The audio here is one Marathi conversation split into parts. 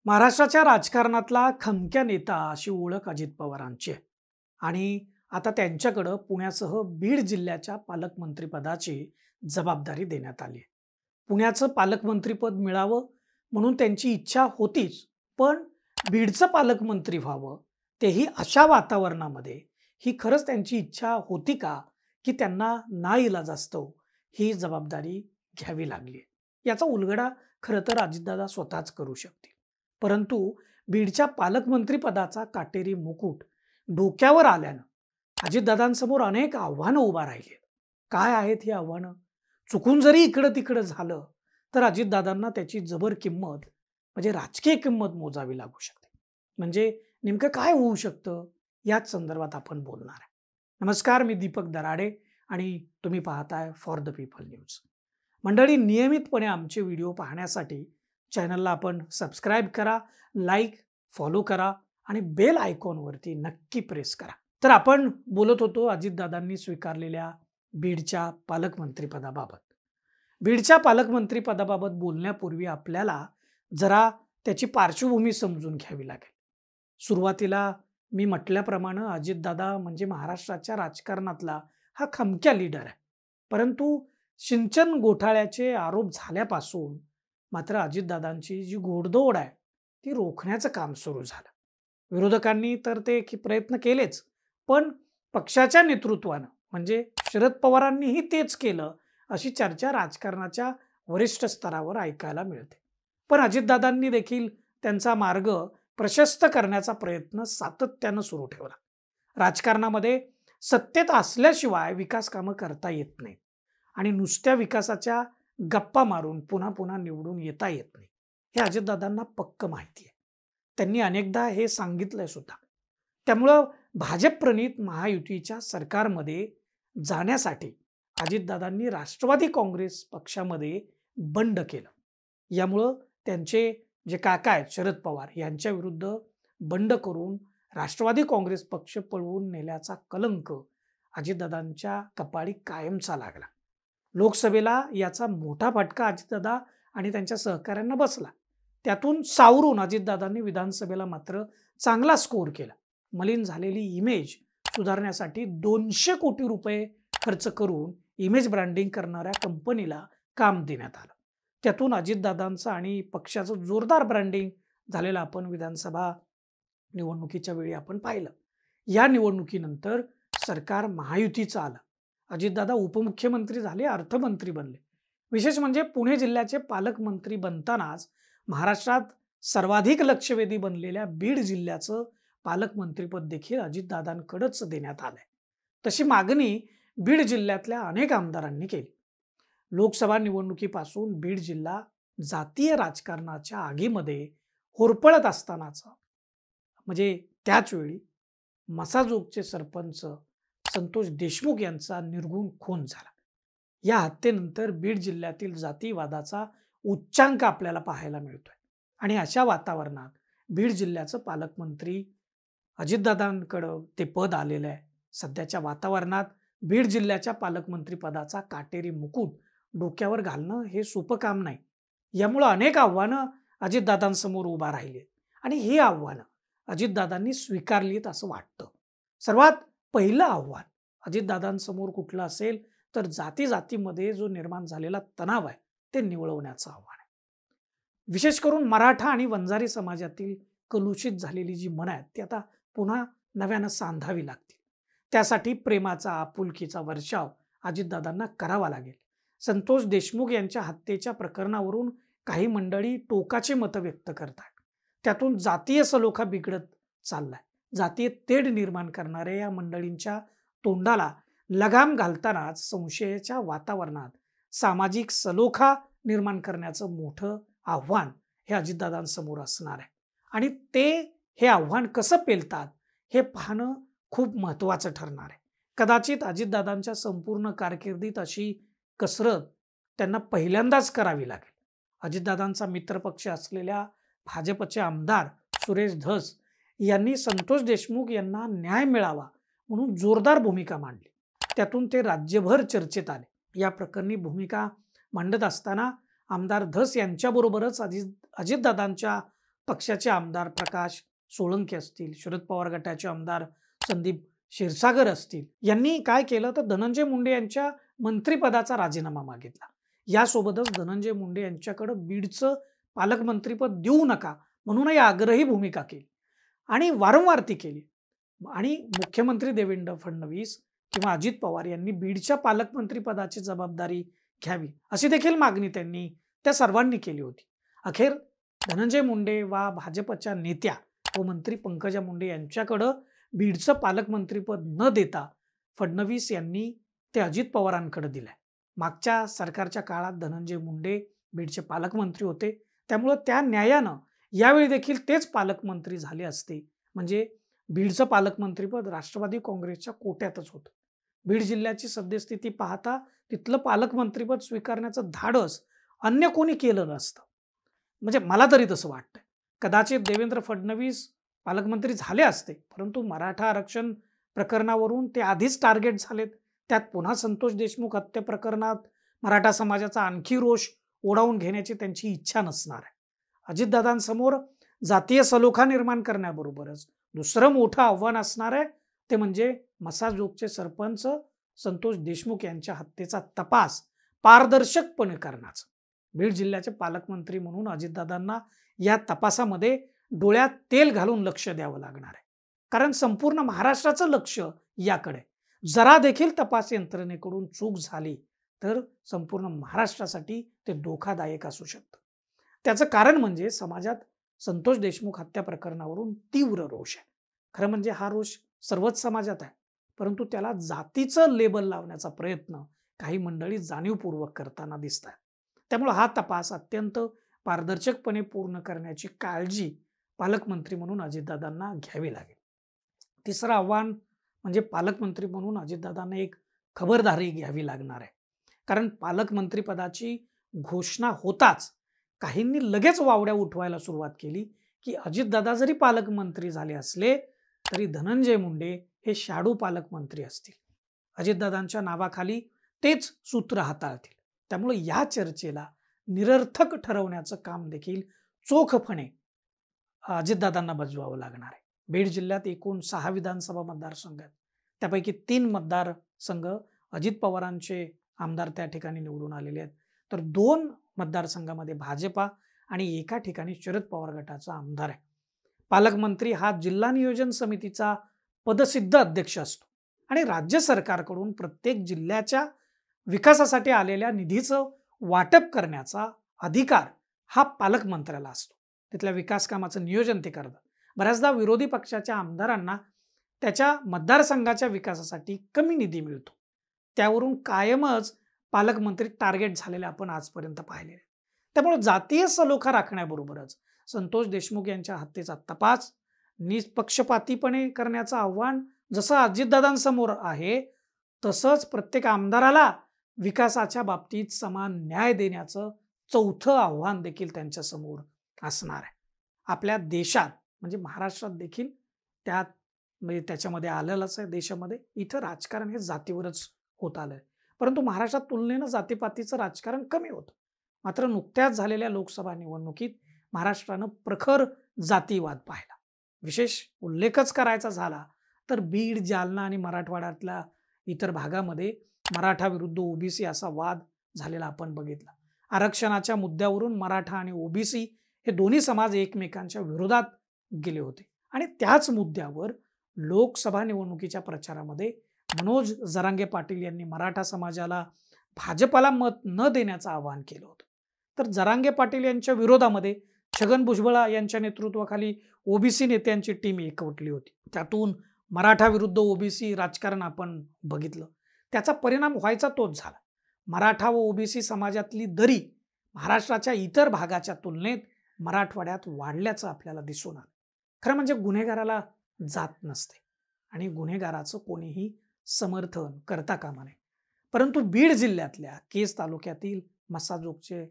महाराष्ट्राच्या राजकारणातला खमक्या नेता अशी ओळख अजित पवारांची आहे. आणि आता त्यांच्याकडं पुण्यासह बीड जिल्ह्याच्या पालकमंत्रीपदाची जबाबदारी देण्यात आली आहे. पुण्याचं पालकमंत्रीपद मिळावं म्हणून त्यांची इच्छा होतीच, पण बीडचं पालकमंत्री व्हावं तेही अशा वातावरणामध्ये ही खरंच त्यांची इच्छा होती का, की त्यांना नाइलाजास्तव ही जबाबदारी घ्यावी लागली आहे? याचा उलगडा खरं तर अजितदादा स्वतःच करू शकतील. परंतु बीडच्या पालकमंत्री पदाचा काटेरी मुकुट डोक्यावर आल्यानं अजितदादांसमोर अनेक आव्हानं उभा राहिली. काय आहेत ही आव्हानं? चुकून जरी इकडं तिकडं झालं तर अजितदादांना त्याची जबर किंमत म्हणजे राजकीय किंमत मोजावी लागू शकते. म्हणजे नेमकं काय होऊ शकतं याच संदर्भात आपण बोलणार आहे. नमस्कार, मी दीपक दराडे आणि तुम्ही पाहताय फॉर द पीपल न्यूज. मंडळी, नियमितपणे आमचे व्हिडिओ पाहण्यासाठी चॅनलला आपण सबस्क्राईब करा, लाईक, फॉलो करा आणि बेल आयकॉनवरती नक्की प्रेस करा. तर आपण बोलत होतो अजितदादांनी स्वीकारलेल्या बीडच्या पालकमंत्रीपदाबाबत. बीडच्या पालकमंत्रीपदाबाबत बोलण्यापूर्वी आपल्याला जरा त्याची पार्श्वभूमी समजून घ्यावी लागेल. सुरुवातीला मी म्हटल्याप्रमाणे अजितदादा म्हणजे महाराष्ट्राच्या राजकारणातला हा खमक्या लीडर आहे. परंतु सिंचन घोटाळ्याचे आरोप झाल्यापासून मात्र अजितदादांची जी घोडदौड आहे ती रोखण्याचं काम सुरू झालं. विरोधकांनी तर ते प्रयत्न केलेच, पण पक्षाच्या नेतृत्वानं म्हणजे शरद पवारांनीही तेच केलं अशी चर्चा राजकारणाच्या वरिष्ठ स्तरावर ऐकायला मिळते. पण अजितदादांनी देखील त्यांचा मार्ग प्रशस्त करण्याचा प्रयत्न सातत्यानं सुरू ठेवला. राजकारणामध्ये सत्तेत असल्याशिवाय विकास कामं करता येत नाहीत आणि नुसत्या विकासाच्या गप्पा मारून पुन्हा पुन्हा निवडून येता येत नाही, हे अजितदादांना पक्क माहिती आहे. त्यांनी अनेकदा हे सांगितलंय सुद्धा. त्यामुळं भाजप प्रणीत महायुतीच्या सरकारमध्ये जाण्यासाठी अजितदादांनी राष्ट्रवादी काँग्रेस पक्षामध्ये बंड केलं. यामुळं त्यांचे जे काका आहेत शरद पवार यांच्या विरुद्ध बंड करून राष्ट्रवादी काँग्रेस पक्ष पळवून नेल्याचा कलंक अजितदादांच्या कपाळी कायमचा लागला. लोकसभेला याचा मोठा फटका अजितदादा आणि त्यांच्या सहकाऱ्यांना बसला. त्यातून सावरून अजितदादांनी विधानसभेला मात्र चांगला स्कोर केला. मलिन झालेली इमेज सुधारण्यासाठी 200 कोटी रुपये खर्च करून इमेज ब्रँडिंग करणाऱ्या कंपनीला काम देण्यात आलं. त्यातून अजितदादांचं आणि पक्षाचं जोरदार ब्रँडिंग झालेलं आपण विधानसभा निवडणुकीच्या वेळी आपण पाहिलं. या निवडणुकीनंतर सरकार महायुतीचं आलं. अजितदादा उपमुख्यमंत्री झाले, अर्थमंत्री बनले. विशेष म्हणजे पुणे जिल्ह्याचे पालकमंत्री बनतानाच महाराष्ट्रात सर्वाधिक लक्षवेधी बनलेल्या बीड जिल्ह्याचं पालकमंत्रीपद देखील अजितदादांकडेच देण्यात आलंय. तशी मागणी बीड जिल्ह्यातल्या अनेक आमदारांनी केली. लोकसभा निवडणुकीपासून बीड जिल्हा जातीय राजकारणाच्या आगीमध्ये होरपळत असतानाचा म्हणजे त्याच वेळी मसाजोगचे सरपंच संतोष देशमुख यांचा निर्घृण खून झाला. या हत्येनंतर बीड जिल्ह्यातील जातीवादाचा उच्चांक आपल्याला पाहायला मिळतोय. आणि अशा वातावरणात बीड जिल्ह्याचं पालकमंत्री अजितदादांकडं ते पद आलेलं आहे. सध्याच्या वातावरणात बीड जिल्ह्याच्या पालकमंत्री पदाचा काटेरी मुकुट डोक्यावर घालणं हे सोपं काम नाही. यामुळं अनेक आव्हानं अजितदादांसमोर उभा राहिली आणि ही आव्हानं अजितदादांनी स्वीकारलीत असं वाटतं. सर्वात पहिलं आव्हान अजितदादांसमोर कुठलं असेल तर जातीमध्ये जो निर्माण झालेला तणाव आहे ते निवळवण्याचं आव्हान आहे. विशेष करून मराठा आणि वंजारी समाजातील कलुषित झालेली जी मनं आहेत ती आता पुन्हा नव्यानं सांधावी लागतील. त्यासाठी प्रेमाचा, आपुलकीचा वर्षाव अजितदादांना करावा लागेल. संतोष देशमुख यांच्या हत्येच्या प्रकरणावरून काही मंडळी टोकाची मतं व्यक्त करतात. त्यातून जातीय सलोखा बिघडत चाललाय. जातीय तेढ निर्माण करणाऱ्या या मंडळींच्या तोंडाला लगाम घालतानाच संशयाच्या वातावरणात सामाजिक सलोखा निर्माण करण्याचं मोठं आव्हान हे अजितदादांसमोर असणार आहे. आणि हे आव्हान कसं पेलतात हे पाहणं खूप महत्त्वाचं ठरणार आहे. कदाचित अजितदादांच्या संपूर्ण कारकिर्दीत अशी कसरत त्यांना पहिल्यांदाच करावी लागेल. अजितदादांचा मित्रपक्ष असलेल्या भाजपचे आमदार सुरेश धस यांनी संतोष देशमुख यांना न्याय मिळावा म्हणून जोरदार भूमिका मांडली. त्यातून ते राज्यभर चर्चेत आले. या प्रकरणी भूमिका मांडत असताना आमदार धस यांच्याबरोबरच अजितदादांच्या पक्षाचे आमदार प्रकाश सोळंके असतील, शरद पवार गटाचे आमदार संदीप क्षीरसागर असतील, यांनी काय केलं तर धनंजय मुंडे यांच्या मंत्रिपदाचा राजीनामा मागितला. यासोबतच धनंजय मुंडे यांच्याकडे बीडचं पालकमंत्रीपद देऊ नका म्हणूनही आग्रही भूमिका केली आणि वारंवार ती केली. आणि मुख्यमंत्री देवेंद्र फडणवीस किंवा अजित पवार यांनी बीडच्या पालकमंत्रीपदाची जबाबदारी घ्यावी अशी देखील मागणी त्यांनी त्या सर्वांनी केली होती. अखेर धनंजय मुंडे वा भाजपच्या नेत्या व मंत्री पंकजा मुंडे यांच्याकडं बीडचं पालकमंत्रीपद न देता फडणवीस यांनी ते अजित पवारांकडे दिलंय. मागच्या सरकारच्या काळात धनंजय मुंडे बीडचे पालकमंत्री होते, त्यामुळे त्या न्यायानं यावेळी देखील तेच पालकमंत्री झाले असते. म्हणजे बीडचं पालकमंत्रीपद राष्ट्रवादी काँग्रेसच्या कोट्यातच होतं. बीड जिल्ह्याची सद्यस्थिती पाहता तिथलं पालकमंत्रीपद स्वीकारण्याचं धाडस अन्य कोणी केलं नसतं. म्हणजे मला तरी तसं वाटतंय. कदाचित देवेंद्र फडणवीस पालकमंत्री झाले असते, परंतु मराठा आरक्षण प्रकरणावरून ते आधीच टार्गेट झालेत. त्यात पुन्हा संतोष देशमुख हत्या प्रकरणात मराठा समाजाचा आणखी रोष ओढावून घेण्याची त्यांची इच्छा नसणार आहे. अजितदादांसमोर जातीय सलोखा निर्माण करण्याबरोबरच दुसरं मोठं आव्हान असणार आहे, ते म्हणजे मसाजोगचे सरपंच संतोष देशमुख यांच्या हत्येचा तपास पारदर्शकपणे करण्याचं. बीड जिल्ह्याचे पालकमंत्री म्हणून अजितदादांना या तपासामध्ये डोळ्यात तेल घालून लक्ष द्यावं लागणार आहे. कारण संपूर्ण महाराष्ट्राचं लक्ष याकडे. जरा देखील तपास यंत्रणेकडून चूक झाली तर संपूर्ण महाराष्ट्रासाठी ते धोकादायक असू शकतं. त्याचं कारण म्हणजे समाजात संतोष देशमुख हत्या प्रकरणावरून तीव्र रोष आहे. खरं म्हणजे हा रोष सर्वच समाजात आहे, परंतु त्याला जातीचं लेबल लावण्याचा प्रयत्न काही मंडळी जाणीवपूर्वक करताना दिसत आहे. त्यामुळे हा तपास अत्यंत पारदर्शकपणे पूर्ण करण्याची काळजी पालकमंत्री म्हणून अजितदादांना घ्यावी लागेल. तिसरं आव्हान म्हणजे पालकमंत्री म्हणून अजितदादांना एक खबरदारी घ्यावी लागणार आहे. कारण पालकमंत्रीपदाची घोषणा होताच काहींनी लगेच वावड्या उठवायला सुरुवात केली की अजितदादा जरी पालकमंत्री झाले असले तरी धनंजय मुंडे हे शाडू पालकमंत्री असतील, अजितदादांच्या नावाखाली तेच सूत्र हाताळतील. त्यामुळे या चर्चेला निरर्थक ठरवण्याचं काम देखील चोखपणे अजितदादांना बजवावं लागणार आहे. बीड जिल्ह्यात एकूण 6 विधानसभा मतदारसंघ आहेत. त्यापैकी 3 मतदारसंघ अजित पवारांचे आमदार त्या ठिकाणी निवडून आलेले आहेत, तर 2 मतदारसंघामध्ये भाजपा आणि एका ठिकाणी शरद पवार गटाचा आमदार आहे. पालकमंत्री हा जिल्हा नियोजन समितीचा पदसिद्ध अध्यक्ष असतो आणि राज्य सरकारकडून प्रत्येक जिल्ह्याच्या विकासासाठी आलेल्या निधीचं वाटप करण्याचा अधिकार हा पालकमंत्र्याला असतो. तिथल्या विकास कामाचं नियोजन ते करतात. बऱ्याचदा विरोधी पक्षाच्या आमदारांना त्याच्या मतदारसंघाच्या विकासासाठी कमी निधी मिळतो, त्यावरून कायमच पालकमंत्री टार्गेट झालेले आपण आजपर्यंत पाहिले. त्यामुळे जातीय सलोखा राखण्याबरोबरच संतोष देशमुख यांच्या हत्येचा तपास निष्पक्षपातीपणे करण्याचं आव्हान जसं अजितदादांसमोर आहे, तसंच प्रत्येक आमदाराला विकासाच्या बाबतीत समान न्याय देण्याचं चौथं आव्हान देखील त्यांच्या समोर असणार आहे. आपल्या देशात म्हणजे महाराष्ट्रात देखील त्यात म्हणजे त्याच्यामध्ये आलेलंच आहे. देशामध्ये इथं राजकारण हे जातीवरच होत आलंय, परंतु महाराष्ट्रात तुलनेनं जातीपातीचं राजकारण कमी होतं. मात्र नुकत्याच झालेल्या लोकसभा निवडणुकीत महाराष्ट्रानं प्रखर जातीवाद पाहिला. विशेष उल्लेखच करायचा झाला तर बीड, जालना आणि मराठवाड्यातल्या इतर भागामध्ये मराठा विरुद्ध ओबीसी असा वाद झालेला आपण बघितला. आरक्षणाच्या मुद्द्यावरून मराठा आणि ओबीसी हे दोन्ही समाज एकमेकांच्या विरोधात गेले होते आणि त्याच मुद्द्यावर लोकसभा निवडणुकीच्या प्रचारामध्ये मनोज जरांगे पाटील यांनी मराठा समाजाला भाजपाला मत न देण्याचं आवाहन केलं होतं. तर जरांगे पाटील यांच्या विरोधामध्ये छगन भुजबळ यांच्या नेतृत्वाखाली ओबीसी नेत्यांची टीम एकवटली होती. त्यातून मराठा विरुद्ध ओबीसी राजकारण आपण बघितलं. त्याचा परिणाम व्हायचा तोच झाला. मराठा व ओबीसी समाजातली दरी महाराष्ट्राच्या इतर भागाच्या तुलनेत मराठवाड्यात वाढल्याचं आपल्याला दिसून आलं. खरं म्हणजे गुन्हेगाराला जात नसते आणि गुन्हेगाराचं कोणीही समर्थन करता कामा नये. परंतु बीड जिल्ह्यातल्या केज तालुक्यातील मसाजोगचे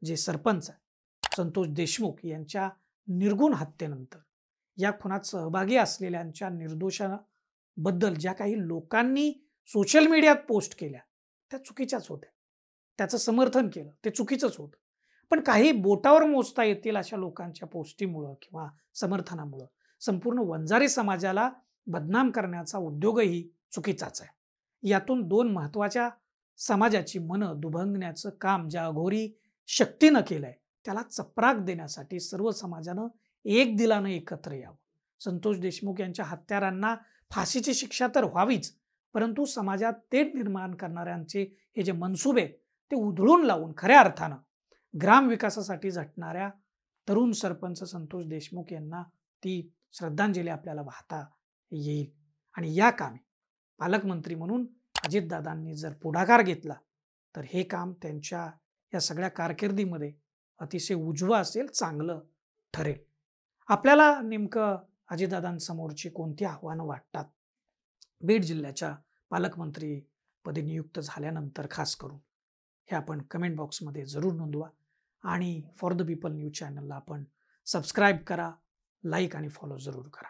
जे सरपंच संतोष देशमुख यांच्या निर्गुण हत्येनंतर या खुनात सहभागी असलेल्यांच्या निर्दोषाबद्दल ज्या काही लोकांनी सोशल मीडियात पोस्ट केल्या त्या चुकीच्याच होत्या. त्याचं समर्थन केलं ते चुकीचंच होतं. पण काही बोटावर मोजता येतील अशा लोकांच्या पोस्टीमुळं किंवा समर्थनामुळं संपूर्ण वंजारी समाजाला बदनाम करण्याचा उद्योगही चुकीचाच आहे. यातून दोन महत्वाच्या समाजाची मनं दुभंगण्याचं काम ज्या अघोरी शक्तीनं केलंय त्याला चपराक देण्यासाठी सर्व समाजानं एक दिलानं एकत्र यावं. संतोष देशमुख यांच्या हत्यारांना फाशीची शिक्षा तर व्हावीच, परंतु समाजात तेढ निर्माण करणाऱ्यांचे हे जे मनसुबे ते उधळून लावून खऱ्या अर्थानं ग्रामविकासासाठी झटणाऱ्या तरुण सरपंच संतोष देशमुख यांना ती श्रद्धांजली आपल्याला वाहता येईल. आणि या कामी पालकमंत्री म्हणून अजितदादांनी जर पुढाकार घेतला तर हे काम त्यांच्या या सगळ्या कारकिर्दीमध्ये अतिशय उजवं असेल, चांगलं ठरेल. आपल्याला नेमकं अजितदादांसमोरची कोणती आव्हानं वाटतात? बीड जिल्ह्याच्या पालकमंत्रीपदी नियुक्त झाल्यानंतर खास करून हे आपण कमेंट बॉक्समध्ये जरूर नोंदवा. आणि फॉर द पीपल न्यूज चॅनलला आपण सबस्क्राईब करा, लाईक आणि फॉलो जरूर करा.